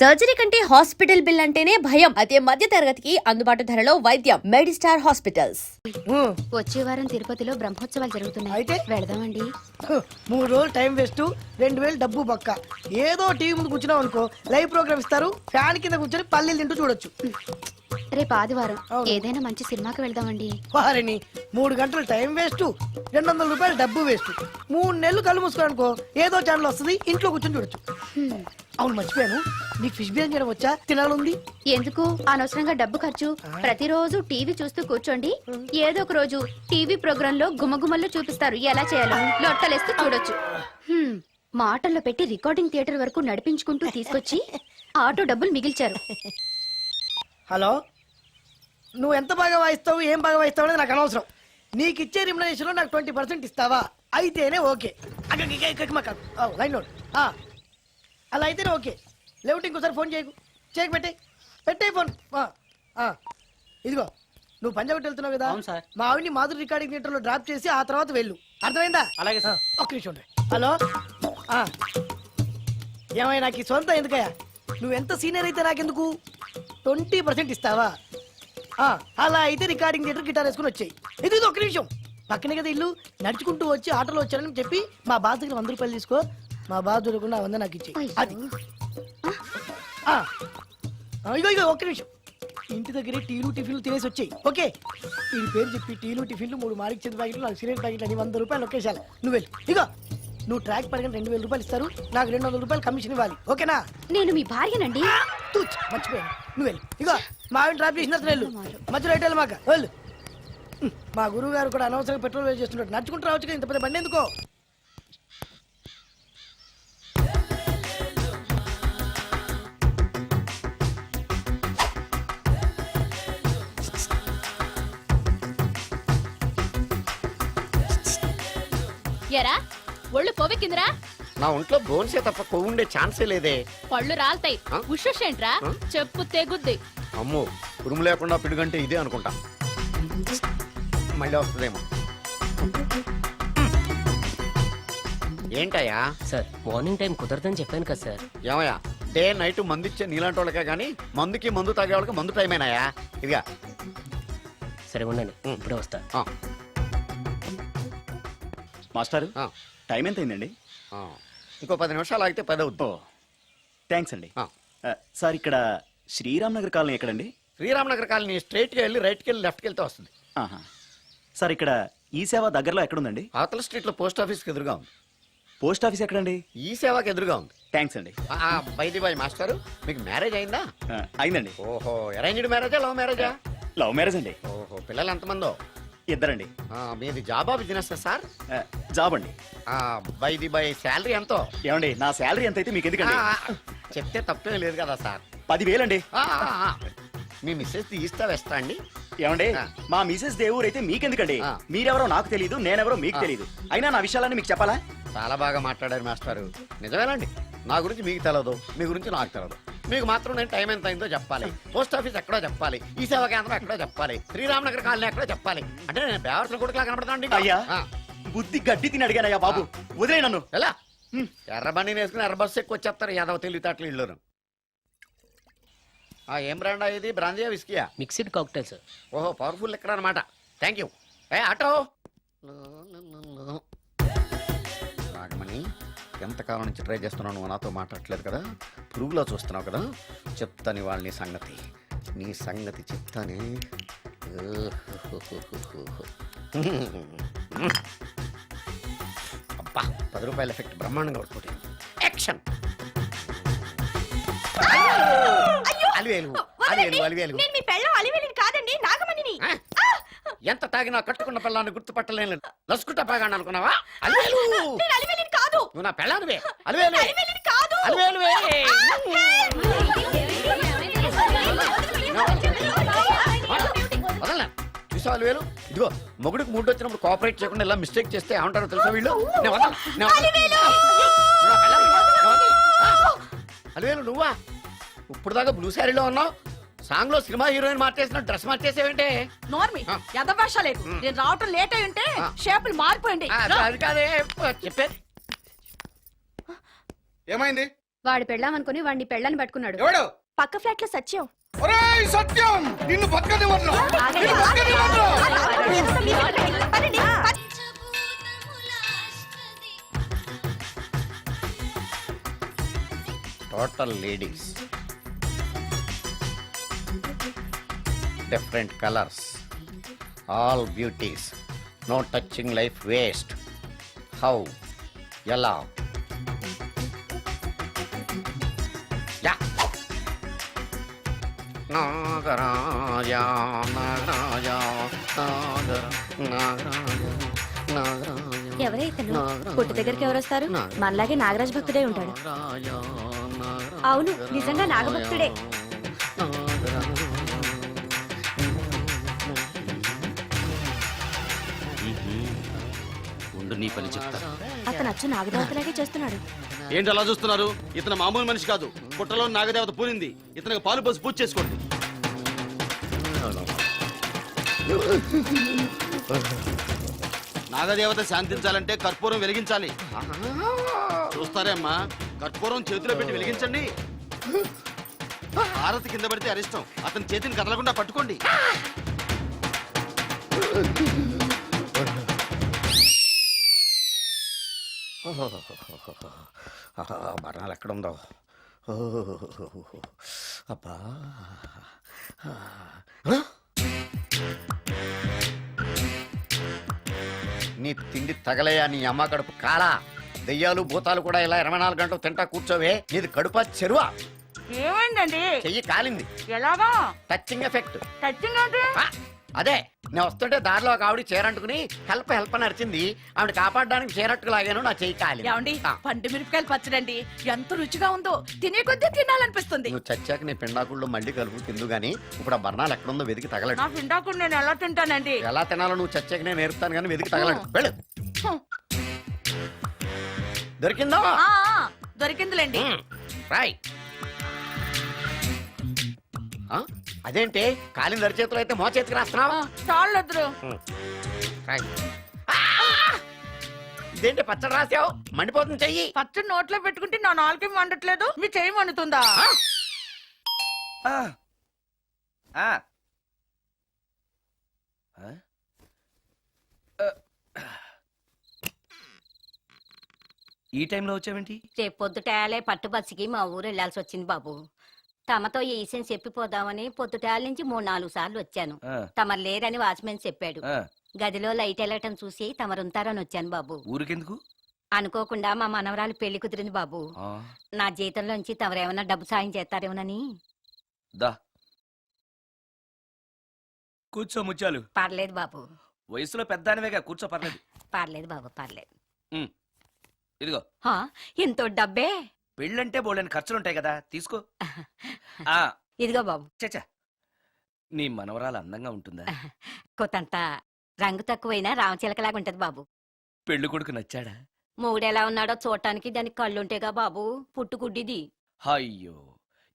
Surgery కంటే hospital bill అంటేనే భయం. అదే మధ్య తరగతికి అందుబాటు ధరలో వైద్యం. Medistar hospitals. వచ్చే వారం తిరుపతిలో బ్రహ్మోత్సవాలు జరుగుతున్నాయి. అయితే వెళదామండి. 3 రోజులు టైం వేస్ట్, 2000 డబ్బు పక్క. ఏదో టీవీ ముందు కూర్చున్నావు అనుకో, లైవ్ ప్రోగ్రామ్ ఇస్తారు, ఫ్యాన్ కింద కూర్చొని పల్లీలు తింటూ చూడొచ్చు. రేపు ఆదివారం అవును. ఏదైనా మంచి సినిమాకి వెళ్దామండి. వారిని 3 గంటలు టైం వేస్ట్, 200 రూపాయలు డబ్బు వేస్ట్. 3 నెలలు కళ్ళు మూసుకో అనుకో, ఏదో ఛానల్ వస్తుంది, ఇంట్లో కూర్చొని చూడొచ్చు. అవును, మర్చిపోయాను, నీకు ఫిష్ బిర్యానీ చేయడం వచ్చా? తినాలుంది. ఎందుకు అనవసరంగా డబ్బు ఖర్చు? ప్రతిరోజు టీవీ చూస్తూ కూర్చోండి, ఏదో ఒక రోజు టీవీ ప్రోగ్రామ్ లో గుమ్మగుమ్మల్లో చూపిస్తారు ఎలా చేయాలో. లొట్టలేస్తూ చూడొచ్చు. మాటల్లో పెట్టి రికార్డింగ్ థియేటర్ వరకు నడిపించుకుంటూ తీసుకొచ్చి ఆటో డబ్బులు మిగిల్చారు. హలో, నువ్వు ఎంత బాగా వాయిస్తావు, ఏం బాగా వాయిస్తావు అనేది నాకు అనవసరం. నీకు ఇచ్చే రిమ్యునరేషన్ లో నాకు 20% ఇస్తావా? అయితేనే ఓకే. లైన్ లోడ్ అలా అయితేనే ఓకే. లేవుంటే ఇంకోసారి ఫోన్ చేయకు పెట్టే ఫోన్. ఇదిగో, నువ్వు పంజాబ్ వెళ్తున్నావు కదా, మా ఆవిడ్ని మాధురి రికార్డింగ్ థియేటర్ లో డ్రాప్ చేసి ఆ తర్వాత వెళ్ళు. అర్థమైందా? అలాగే సార్. ఒక్క నిమిషం ఉండే. హలో, ఏమైనా నాకు ఈ సొంత ఎందుకయ్యా? నువ్వెంత సీనియర్ అయితే నాకెందుకు? 20% ఇస్తావా? అలా అయితే రికార్డింగ్ థియేటర్ గిటార్ వేసుకుని వచ్చాయి. ఇది ఒక్క నిమిషం, పక్కనే కదా ఇల్లు. నడుచుకుంటూ వచ్చి ఆటోలో వచ్చానని చెప్పి మా బాధ దగ్గర 100 రూపాయలు తీసుకో. మా బాధ దొరకకుండా 100 నాకు ఇచ్చేయి. అది ఇగో ఒక్క నిమిషం, ఇంటి దగ్గరే టీలు టిఫిన్లు తినేసి వచ్చాయి. ఓకే, ఈ పేరు చెప్పి టీలు టిఫిన్లు 3 మారికి చెంది ప్యాకెట్లు, 4 సిగరెట్ ప్యాకెట్లు అని 100 రూపాయలు ఒకేసారి. నువ్వు వెళ్ళి ఇగో, నువ్వు ట్రాక్ పడగానే 2000 రూపాయలు ఇస్తారు, నాకు 200 రూపాయలు కమిషన్ ఇవ్వాలి. ఓకేనా? నేను మీ భార్యనండి. మర్చిపోయాను, నువ్వు వెళ్ళి ఇగో, మా ఆవిడ డ్రాప్ చేసిన వెళ్ళు. మధ్యలో ఎటు మాక వెళ్ళు. మా గురువు గారు కూడా అనవసరంగా పెట్రోల్ వేస్ట్ చేస్తున్నట్టు. నడుచుకుంటూ రావచ్చు కదా, ఇంత పెద్ద బండి ఎందుకో. ఎరా ఒళ్ళు కొవ్వెక్కిందిరా? నా ఒంట్లో బోన్సే తప్ప కొవ్వు ఉండే ఛాన్సే లేదే. పళ్ళు రాల్తాయి. ఉషేంట్రా చెప్పు తెగుద్ది. అమ్మో, ఉరుము లేకుండా పిడుగంటే ఇదే అనుకుంటా. మళ్ళీ వస్తుందేమో. ఏంటయ్యా? సార్, మార్నింగ్ టైం కుదరదని చెప్పాను కదా సార్. ఏమయ్యా, డే నైట్ మందు ఇచ్చే నీలాంటి వాళ్ళకే కానీ మందుకి మందు తాగే వాళ్ళకి మందు టైమేనాయా? ఇదిగా సరే ఉండండి, ఇప్పుడే వస్తా. మాస్టారు, టైం ఎంత అయిందండి? ఇంకో 10 నిమిషాలు ఆగితే 10 అవుద్ది. థ్యాంక్స్ అండి. సార్, ఇక్కడ శ్రీరామ్ నగర్ కాలనీ ఎక్కడండి? శ్రీరామ్ నగర్ కాలనీ స్ట్రైట్కి వెళ్ళి రైట్కి వెళ్ళి లెఫ్ట్కి వెళ్తే వస్తుంది. సార్, ఇక్కడ ఈ సేవ దగ్గరలో ఎక్కడుందండి? అవతల స్ట్రీట్లో పోస్ట్ ఆఫీస్కి ఎదురుగా ఉంది. పోస్ట్ ఆఫీస్ ఎక్కడండి? ఈ సేవకి ఎదురుగా ఉంది. థ్యాంక్స్ అండి. బై మాస్టారు, మీకు మ్యారేజ్ అయిందా? అయిందండి. ఓహో, అరేంజ్డ్ మ్యారేజా లవ్ మ్యారేజా? లవ్ మ్యారేజ్ అండి. ఓహో, పిల్లలు ఎంతమందో? 2 అండి. మీది జాబా బిజినెస్ సార్? జాబ్ అండి. బై శాలరీ ఎంతో? ఏమండి, నా శాలరీ ఎంత అయితే మీకు ఎందుకండి? చెప్తే తప్పేం లేదు కదా సార్. 10,000 అండి. మీ మిస్సెస్ తీస్తా వేస్తా అండి. ఏమండి, మా మిసెస్ దేవుడు అయితే మీకెందుకండి? మీరెవరో నాకు తెలియదు, నేనెవరో మీకు తెలియదు. అయినా నా విషయాలన్నీ మీకు చెప్పాలా? చాలా బాగా మాట్లాడారు మాస్టారు. నిజమేనండి, నా గురించి మీకు తెలదు, మీ గురించి నాకు తెలదు. మీకు మాత్రం నేను టైం ఎంత అయిందో చెప్పాలి, పోస్ట్ ఆఫీస్ ఎక్కడో చెప్పాలి, ఈ సేవా కేంద్రం ఎక్కడో చెప్పాలి, శ్రీరామ్ నగర్ కాలనీ ఎక్కడో చెప్పాలి. అంటే నేను బేవర్సల కొడుకులా కనపడతాను. అయ్యా, బుద్ధి గడ్డి తిని అడిగానయ్యా బాబు, వదిలే నన్ను. ఎలా ఎర్ర బండి వేసుకుని ఎర్ర బస్సు ఎక్కువ వచ్చేస్తారు యాదవ తెలివితేటలు ఇళ్ళను. ఏం బ్రాండా ఇది? బ్రాందియా విస్కియా? Mixed cocktail sir. ఓహో, పవర్ఫుల్ ఎక్కడ అనమాట. Thank you. ఆటో నాగమణి, ఎంతకాలం నుంచి ట్రై చేస్తున్నావు, నువ్వు నాతో మాట్లాడట్లేదు కదా, పురుగులో చూస్తున్నావు కదా, చెప్తాను వాళ్ళ నీ సంగతి. నీ సంగతి చెప్తానే. అబ్బా, 10 రూపాయల ఎఫెక్ట్ బ్రహ్మాండంగా పడుతుంది. యాక్షన్. ఎంత తాగినా కట్టుకున్న పిల్లాన్ని గుర్తుపట్టలేను. లసుకుంటా పాగాను అనుకున్నావా? అలివేలు నువ్వు నా పెళ్ళానివే. అలివేలు అలివేలువే. వదలనా? చూసావు అలివేలు? ఇదిగో, మొగుడికి మూడు వచ్చినప్పుడు కోఆపరేట్ చేయకుండా ఇలా మిస్టేక్ చేస్తే ఏమంటారో తెలుసా వీళ్ళు? అలివేలు నువ్వా? ఇప్పుడు దాకా బ్లూ శారీలో ఉన్నావు, సాంగ్ లో సినిమా హీరోయిన్ మార్చేసిన డ్రెస్ మార్చేసేవంటే? నోర్మి యదభాష లేదు. నేను రావటం లేట్ అయి ఉంటే షేపులు మారిపోయింది. అది కాదే చెప్పేది. ఏమైంది? వాడు పెళ్ళామనుకుని వాడిని పెళ్ళని పట్టుకున్నాడు ఎవడు పక్క ఫ్లాట్ లో సత్యం ఒరేయ్ సత్యం నిన్ను బతకనివ్వను నిన్ను బతకనివ్వను total ladies, different colours, all beauties, no touching life waste. How, ఎలా? యా. నాగరాజ నాగరాజ నాగరాజ నాగరాజ. ఎవరే ఇతను పుట్టు దగ్గరికి ఎవరు వస్తారు మనలాగే నాగరాజ్ భక్తుడే ఉంటాడు అవును నిజంగా నాగభక్తుడే ఉండు నీ పని చెప్తా. అతను అచ్చు నాగదేవతలాగే చేస్తున్నాడు ఏంటి అలా చూస్తున్నారు? ఇతను మామూలు మనిషి కాదు. పుట్టలో నాగదేవత పూరింది. ఇతనికి పాలు పోసి పూజ చేసుకోండి. నాగదేవత శాంతించాలంటే కర్పూరం వెలిగించాలి. చూస్తారే అమ్మా, కర్పూరం చేతిలో పెట్టి వెలిగించండి. హారతి కింద పడితే అరిష్టం. అతని చేతిని కదలకుండా పట్టుకోండి. మరణాలు ఎక్కడుందో. అబ్బా, నీ తిండి తగలయా నీ అమ్మ కడుపు కాలా. దెయ్యాలు భూతాలు కూడా ఇలా 24 గంటలు తింటా కూర్చోవే. నీది కడుపా చెరువా? ఏమైందండి? చెయ్యి కాలింది. ఎలాగా? Touching effect. టచింగ్ అంటే? అదే, నేను వస్తుంటే దారిలో ఒక ఆవిడ చీరంటుకుని హెల్ప్ అని అరిచింది. ఆవిడ కాపాడడానికి చీరట్టుకు లాగాను, నా చెయ్యి కాలి. ఏమండి, పండు మిరపకాయలు పచ్చడండి ఎంత రుచిగా ఉందో, తినే కొద్దీ తినాలనిపిస్తుంది. నువ్వు చచ్చాక నీ పిండాకుళ్ళు మళ్ళీ కలుపు తిందు గానీ ఇప్పుడు ఆ బర్ణాలు ఎక్కడుందో వెతికి తగలడు. నా పిండాకుడు నేను ఎలా తింటానండి? ఎలా తినాలో నువ్వు చచ్చాక నేను నేర్పుతాను కానీ వెతికి తగలడు. వెళ్ళు. దొరికిందో? ఆ, దొరికిందిలేండి. రాయ్. అదేంటి కాలిన అరిచేతులు అయితే మో చేతికి రాస్తున్నావా? చాలొద్దు. రాయ్. ఇదేంటి పచ్చడి రాసావు? మండిపోతుంది చెయ్యి. పచ్చడి నోట్లో పెట్టుకుంటే నా నాలుగేం వండట్లేదు, మీ చెయ్యి వండుతుందా? ఈ టైంలో వచ్చావేంటి? రేపు పొద్దుటాలే పట్టుబస్సుకి మా ఊరు వెళ్లాల్సి వచ్చింది బాబు. తమతో ఈ విషయం చెప్పిపోదామని పొద్దుటాల నుంచి 3-4 సార్లు వచ్చాను. తమరు లేరని వాచ్మెన్ చెప్పాడు. గదిలో లైట్ వెళ్ళటం చూసి తమరుంటారని వచ్చాను బాబు. ఊరికెందుకు? అనుకోకుండా మా మనవరాలు పెళ్లి కుదిరింది బాబు. నా జీతంలోంచి తమరేమన్నా డబ్బు సాయం చేస్తారేమోనని. దా కూర్చో ముత్యాలు. పర్లేదు బాబు. వయసులో పెద్దానివేగా, కూర్చో, పర్లేదు. పర్లేదు బాబు, పర్లేదు. ఇదిగో హా, ఇంతో డబ్బే. పెళ్ళంటే బోళ్ళని ఖర్చులుంటాయి కదా, తీసుకో. ఇదిగో బాబు. చచ్చా, నీ మనవరాలు అందంగా ఉంటుందా? కొంతంత రంగు తక్కువైనా రామచిలకలాగా ఉంటది బాబు. పెళ్లి కొడుకు నచ్చాడా? మూడెలా ఉన్నాడో చూడటానికి దానికి కళ్ళుంటేగా బాబు, పుట్టుకుడ్డిది. అయ్యో,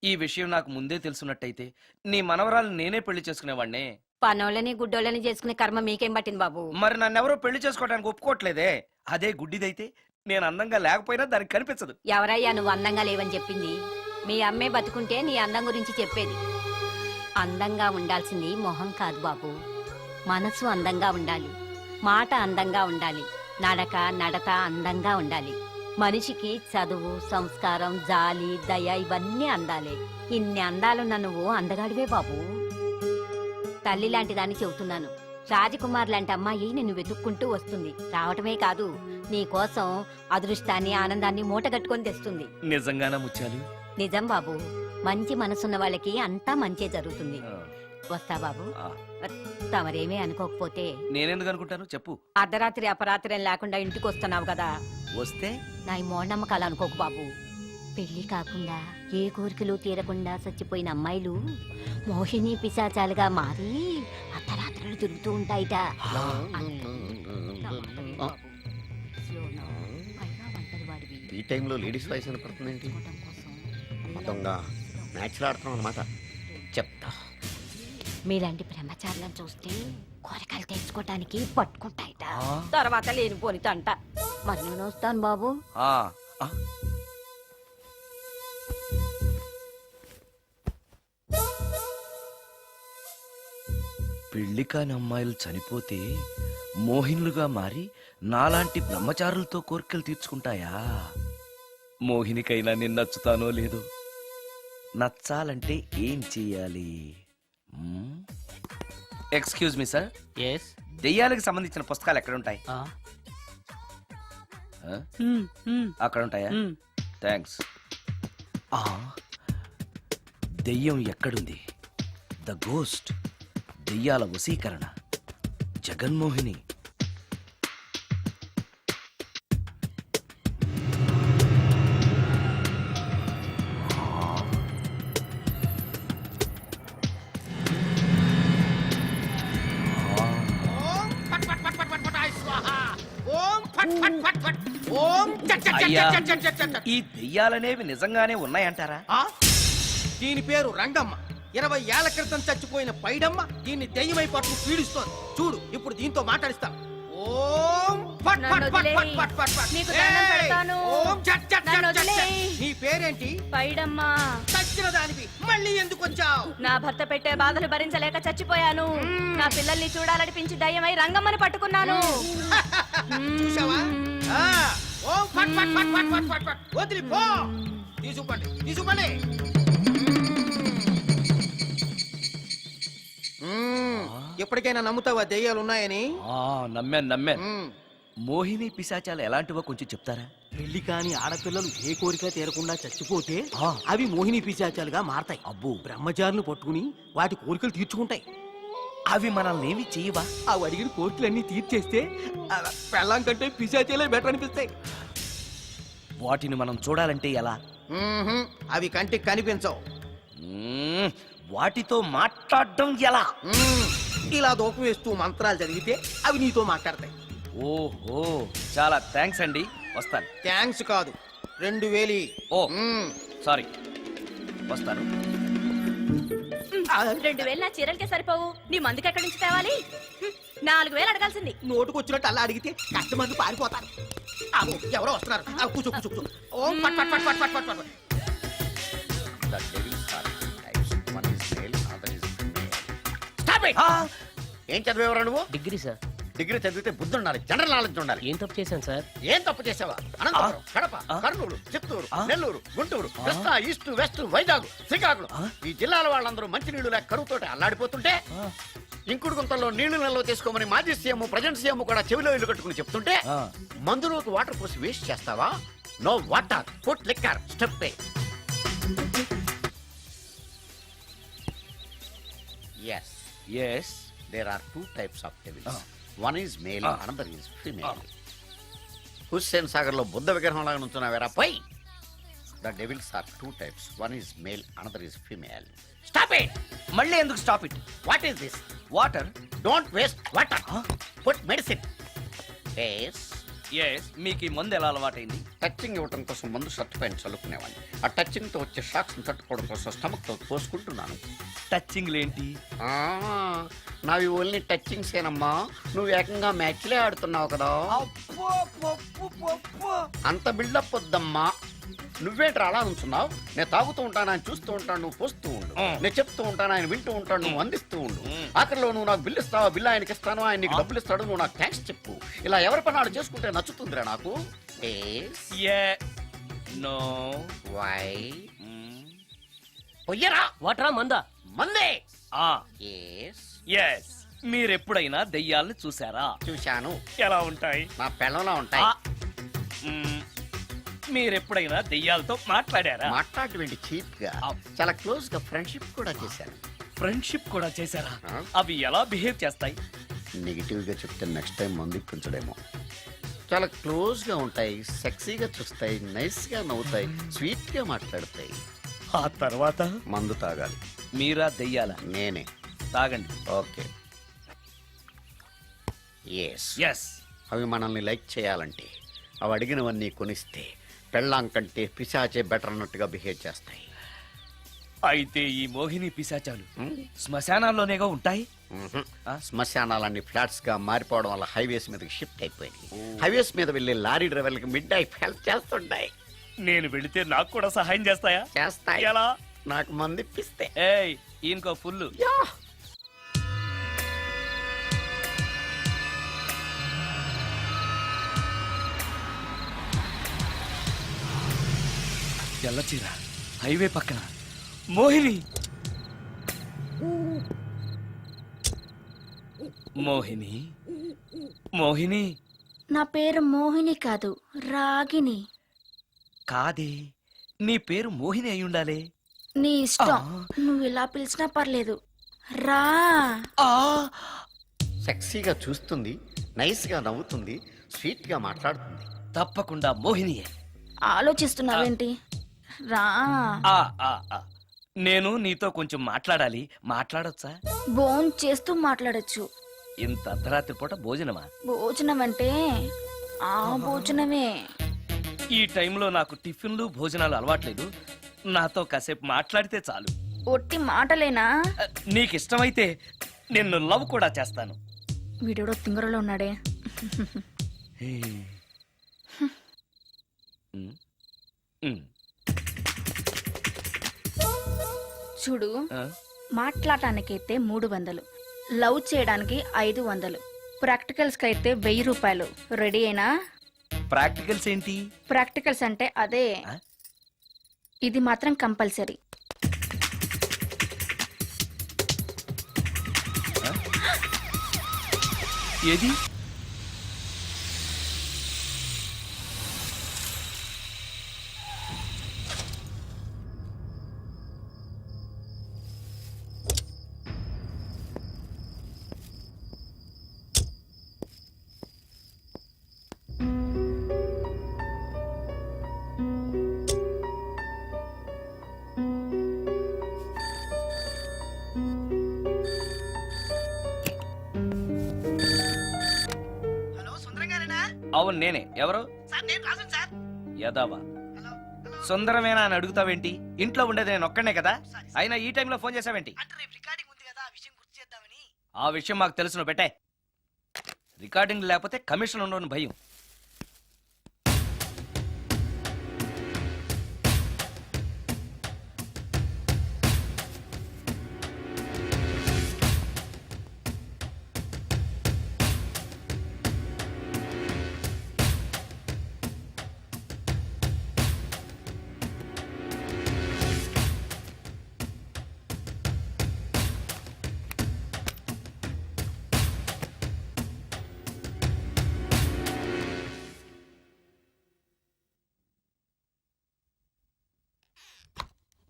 ఈ విషయం నాకు ముందే తెలుసున్నట్టయితే నీ మనవరాలు నేనే పెళ్లి చేసుకునేవాడినే. పనోళ్ళని గుడ్డోళ్ళని చేసుకునే కర్మ మీకేం పట్టింది బాబు? మరి నన్నెవరో పెళ్లి చేసుకోవడానికి ఒప్పుకోవట్లేదే. అదే గుడ్డిదైతే నేను అందంగా లేకపోయినా దానికి కనిపించదు. ఎవరయ్యా నువ్వు అందంగా లేవని చెప్పింది? మీ అమ్మే బతుకుంటే నీ అందం గురించి చెప్పేది. అందంగా ఉండాల్సింది మొహం కాదు బాబు, మనసు అందంగా ఉండాలి, మాట అందంగా ఉండాలి, నడక నడత అందంగా ఉండాలి. మనిషికి చదువు, సంస్కారం, జాలి, దయ ఇవన్నీ అందాలే. ఇన్ని అందాలున్న నువ్వు అందగాడివే బాబు. తల్లి లాంటి దాన్ని చెబుతున్నాను. రాజకుమార్ లాంటి అమ్మాయి నిన్ను వెతుక్కుంటూ వస్తుంది. రావటమే కాదు, నీ కోసం అదృష్టాన్ని, ఆనందాన్ని మూటగట్టుకొని తెస్తుంది. నిజంగానా ముత్యాలు? నిజం బాబు. మంచి మనసున్న వాళ్ళకి అంతా మంచే జరుగుతుంది. వస్తా బాబు. తమరేమీ అనుకోకపోతే. నేనెందుకు అనుకుంటాను చెప్పు. అర్ధరాత్రి అపరాత్రి లేకుండా ఇంటికి వస్తున్నావు కదా, వస్తే నా ఈ మూఢనమ్మకాలు అనుకోకు బాబు. పెళ్లి కాకుండా ఏ కోరికలు తీరకుండా చచ్చిపోయిన అమ్మాయిలు మోహిని పిశాచాలుగా మారి అర్ధరాత్రులు తిరుగుతూ ఉంటాయిట. ఈ టైంలో లేడీస్ వాయిస్ వినపడుతుంది ఏంటి? మొత్తంగా మ్యాచ్లు ఆడుతున్నాం అనమాట. చెప్తా. మీలాంటి బ్రహ్మచారులను చూస్తే కోరికలు తెచ్చుకోవటానికి పట్టుకుంటాయిట. తర్వాత లేనిపోని తంట. మరి నేను వస్తాను బాబు. పెళ్లి కాని అమ్మాయిలు చనిపోతే మోహినులుగా మారి నాలాంటి బ్రహ్మచారులతో కోరికలు తీర్చుకుంటాయా? మోహినికైనా నేను నచ్చుతానో లేదో. నచ్చాలంటే ఏం చెయ్యాలి? Excuse me sir, yes. దెయ్యాలకు సంబంధించిన పుస్తకాలు ఎక్కడ ఉంటాయి? అక్కడ ఉంటాయా? థ్యాంక్స్. దెయ్యం ఎక్కడుంది? ద గోస్ట్, దెయ్యాల వశీకరణ, జగన్మోహిని. అయ్యా, ఈ దెయ్యాలనేవి నిజంగానే ఉన్నాయంటారా? దీని పేరు రంగమ్మ. 20 ఏళ్ల క్రితం చచ్చిపోయిన పైడమ్మ దీన్ని దెయ్యమై పట్టు పీడిస్తోంది. చూడు, ఇప్పుడు దీంతో మాట్లాడిస్తాం. ఓం ఫట్ ఫట్ ఫట్ ఫట్ ఫట్ ఫట్ ఫట్. నీకు దండం పెడతాను. ఓం చట్ చట్ నన్ను చట్ చట్. వదిలేయ్. నీ పేరేంటి? పైడమ్మా. చచ్చిన దానివి మళ్ళీ ఎందుకు వచ్చావు? నా భర్త పెట్టే బాధలు భరించలేక చచ్చిపోయాను. నా పిల్లల్ని చూడాలనిపించి దయ్యమై రంగమ్మని పట్టుకున్నాను. చూసావా? ఆ, ఓం ఫట్ ఫట్ ఫట్ ఫట్ ఫట్ ఫట్ ఫట్. వదిలి పో. తీసుకుపండి, తీసుకుపండి. ఎప్పటికైనా నమ్ముతావా దెయ్యాలు ఉన్నాయని? నమ్మాను. మోహిని పిశాచాలు ఎలాంటివో కొంచెం చెప్తారా? పెళ్లి కాని ఆడపిల్లలు ఏ కోరిక తీరకుండా చచ్చిపోతే అవి మోహిని పిశాచాలుగా మారతాయి. అబ్బో, బ్రహ్మచారులు పట్టుకుని వాటి కోరికలు తీర్చుకుంటాయి. అవి మనల్ని ఏమి చేయవా? అవి అడిగిన కోరికలన్నీ తీర్చేస్తే పెళ్ళాం కంటే పిశాచాలే బెటర్ అనిపిస్తాయి. వాటిని మనం చూడాలంటే ఎలా? అవి కంటికి కనిపించవు. వాటితో మాట్లాడడం ఎలా? ఇలా దూపం వేస్తూ మంత్రాలు చదివితే అవి నీతో మాట్లాడతాయి. ఓహో, చాలా థ్యాంక్స్ అండి. వస్తాను. థ్యాంక్స్ కాదు, 2000. ఓ సారీ, వస్తాను. 2000 నా చీరలకే సరిపోవు. నీ మందుకి ఎక్కడి నుంచి తేవాలి? 4000 అడగాల్సింది. నోటుకు వచ్చినట్టు అలా అడిగితే కష్టమంది పారిపోతారు. అబ్బో, ఎవరో వస్తున్నారు. కూర్చో కూర్చో కూర్చో. ఓం పట్ పట్ పట్ పట్ పట్ పట్ పట్. The devil's are two types. One is male, other is female. Stop it! ఏం చదివేవరా నువ్వు? Degree sir. డిగ్రీ చదివితే బుద్ధి ఉండాలి, జనరల్ నాలెడ్జ్ ఉండాలి. ఏం తప్పు చేశాను సార్? ఏం తప్పు చేసావా? అనంతపురం, కడప, కర్నూలు, చిత్తూరు, నెల్లూరు, గుంటూరు, కృష్ణా, ఈస్ట్, వెస్ట్, వైజాగ్, శ్రీకాకుళం, ఈ జిల్లాల వాళ్ళందరూ మంచి నీళ్లు లేక కరువుతోటి అల్లాడిపోతుంటే ఇంకుడు గుంతల్లో నీళ్లు నిల్వ తీసుకోమని మాజీ సీఎం, ప్రజెంట్ సీఎం కూడా చెవిలో ఇల్లు కట్టుకుని చెప్తుంటే మందులోకి వాటర్ పోసి వేస్ట్ చేస్తావా? No water, put liquor, step A. Yes. Yes. There are two types of devils. One is male, another is female. Hussain Sagar లో బుద్ధ విగ్రహం లాగా నుంచున్నావేరా పై. The devils are two types. One is male, another is female. Stop it! మళ్ళీ ఎందుకు stop it? What is this? Water. Don't waste water. Put medicine. Yes. Yes, మీకు ఈ మందు ఎలా అలవాటైంది? టచ్చింగ్ ఇవ్వటం కోసం ముందు షర్ట్ పైన చల్లుకునేవాడిని. ఆ టచ్చింగ్ తో వచ్చే షాక్స్ ని తట్టుకోవడం కోసం స్టమక్ తో పోసుకుంటున్నాను. టచ్చింగ్ లేంటి? నావి ఓన్లీ టచ్చింగ్స్ ఏనమ్మా. నువ్వు ఏకంగా మ్యాచ్లే ఆడుతున్నావు కదా. అంత బిల్డప్ వద్దమ్మా. నువ్వేంట్రా అలా ఉంచున్నావు? నేను తాగుతూ ఉంటాను, ఆయన చూస్తూ ఉంటాను, నువ్వు పోస్తూ ఉండు. నేను చెప్తూ ఉంటాను, ఆయన వింటూ ఉంటాడు, నువ్వు అందిస్తూ ఉండు. ఆఖరిలో నువ్వు నాకు బిల్లు ఇస్తావా, బిల్లు ఆయనకి ఇస్తాను, ఆయన నీకు డబ్బులు ఇస్తాడు, నువ్వు నాకు థ్యాంక్స్ చెప్పు. ఇలా ఎవరి పని ఆడు చేసుకుంటే నచ్చుతుందిరా నాకు. నో. వై? పొయ్యరా. వాటరా మందా? మందే. ఎస్. మీరెప్పుడైనా దెయ్యాలను చూసారా? చూశాను. ఎలా ఉంటాయి? నా పెళ్ళంలా ఉంటాయి. మీరెప్పుడైనా దెయ్యాలతో మాట్లాడారా? మాట్లాడేంటి చీప్ గా, చాలా క్లోజ్ గా ఫ్రెండ్షిప్ కూడా చేశాను. ఫ్రెండ్షిప్ కూడా చేశారా? అవి ఎలా బిహేవ్ చేస్తాయి? నెగిటివ్ గా చెప్తే నెక్స్ట్ టైం మందు ఇప్పించడేమో. చాలా క్లోజ్ గా ఉంటాయి, సెక్సీగా చూస్తాయి, నైస్ గా నవ్వుతాయి, స్వీట్ గా మాట్లాడతాయి. ఆ తర్వాత మందు తాగాలి. మీరా దెయ్యాల? నేనే. తాగండి. ఓకే. ఎస్. అవి మనల్ని లైక్ చేయాలంటే అవి అడిగినవన్నీ కొనిస్తే పెళ్ళాం కంటే పిశాచే బెటర్ అన్నట్టుగా బిహేవ్ చేస్తాయి. అయితే ఈ మోహిని పిశాచాలు శ్మశానాల్లోనేగా ఉంటాయి? శ్మశానాలన్నీ ఫ్లాట్స్ గా మారిపోవడం వల్ల హైవేస్ మీదకి షిఫ్ట్ అయిపోయింది. హైవేస్ మీద వెళ్ళే లారీ డ్రైవర్లకి మిడ్ నైట్ హెల్ప్ చేస్తుంటాయి. నేను వెళితే నాకు కూడా సహాయం చేస్తాయా? చేస్తాయి. ఎలా? నాకు మంది ఇప్పిస్తే. ఇంకో ఫుల్. తెల్ల చీర హైవే పక్కన మోహిని మోహిని మోహిని నా పేరు మోహిని కాదు, రాగిని. కాదే, నీ పేరు మోహిని అయి ఉండాలే. నీ ఇష్టం, నువ్వు ఇలా పిలిచినా పర్లేదు. రా. సెక్సీగా చూస్తుంది, నైస్ గా నవ్వుతుంది, స్వీట్ గా మాట్లాడుతుంది. తప్పకుండా మోహినియే. ఆలోచిస్తున్నావేంటి? రా. ఆ, ఆ, ఆ. నేను నీతో కొంచెం మాట్లాడాలి, మాట్లాడొచ్చా? భోన్ చేస్తూ మాట్లాడొచ్చు. ఇంత అర్ధరాత్రి పూట భోజనమా? భోజనం అంటే ఆ భోజనమే. ఈ టైంలో నాకు టిఫిన్లు భోజనాలు అలవాట్లేదు. నాతో కాసేపు మాట్లాడితే చాలు. ఒట్టి మాటలేనా? నీకు ఇష్టమైతే నిన్ను లవ్ కూడా చేస్తాను. వీడెవడో తింగరలో ఉన్నాడే. ఉమ్, ఉమ్. చూడు, ఆ? మాట్లాడటానికైతే 300, లవ్ చేయడానికి 500, ప్రాక్టికల్స్ కైతే 1000 రూపాయలు. రెడీ అయినా? ప్రాక్టికల్స్ ఏంటి? ప్రాక్టికల్స్ అంటే అదే. ఆ? ఇది మాత్రం కంపల్సరీ. ఏది? హలో, సుందరం గారేనా? అవును నేనే. ఎవరు? సార్ నేను రాజన్ సార్. యదావా. Hello hello. సుందరమేనా అని అడుగుతావేంటి? ఇంట్లో ఉండేది నేను ఒక్కనే కదా. అయినా ఈ టైంలో ఫోన్ చేసావేంటి? అంటే రేపు రికార్డింగ్ ఉంది కదా, ఆ విషయం గుర్తు చేద్దామని. ఆ విషయం మాకు తెలుసును పెట్టే. రికార్డింగ్ లేకపోతే కమిషన్ ఉండని భయం.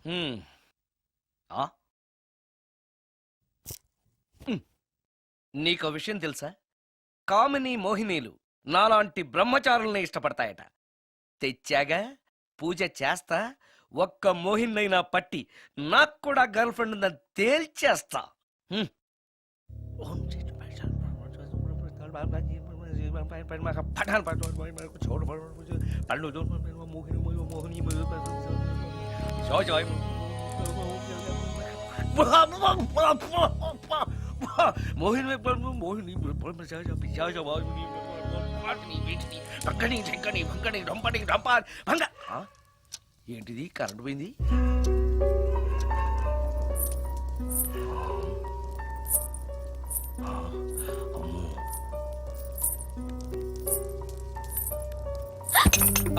హ్మ్. ఆ? హ్మ్. నీకో విషయం తెలుసా? కామిని మోహినీలు నాలాంటి బ్రహ్మచారుల్ని ఇష్టపడతాయట. తెచ్చాగా, పూజ చేస్తా, ఒక్క మోహిన్నైనా పట్టి నాకు కూడా గర్ల్ ఫ్రెండ్ ఉందని తేల్చేస్తా. హ్మ్. ఏంటిది? కరెంట్ పోయింది.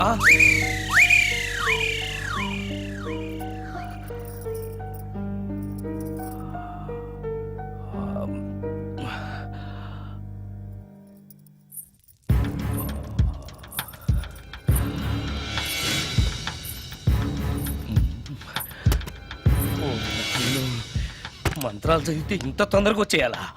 ఆ! మంత్రాలు చదివితే ఇంత తొందరగా వచ్చేయాలా?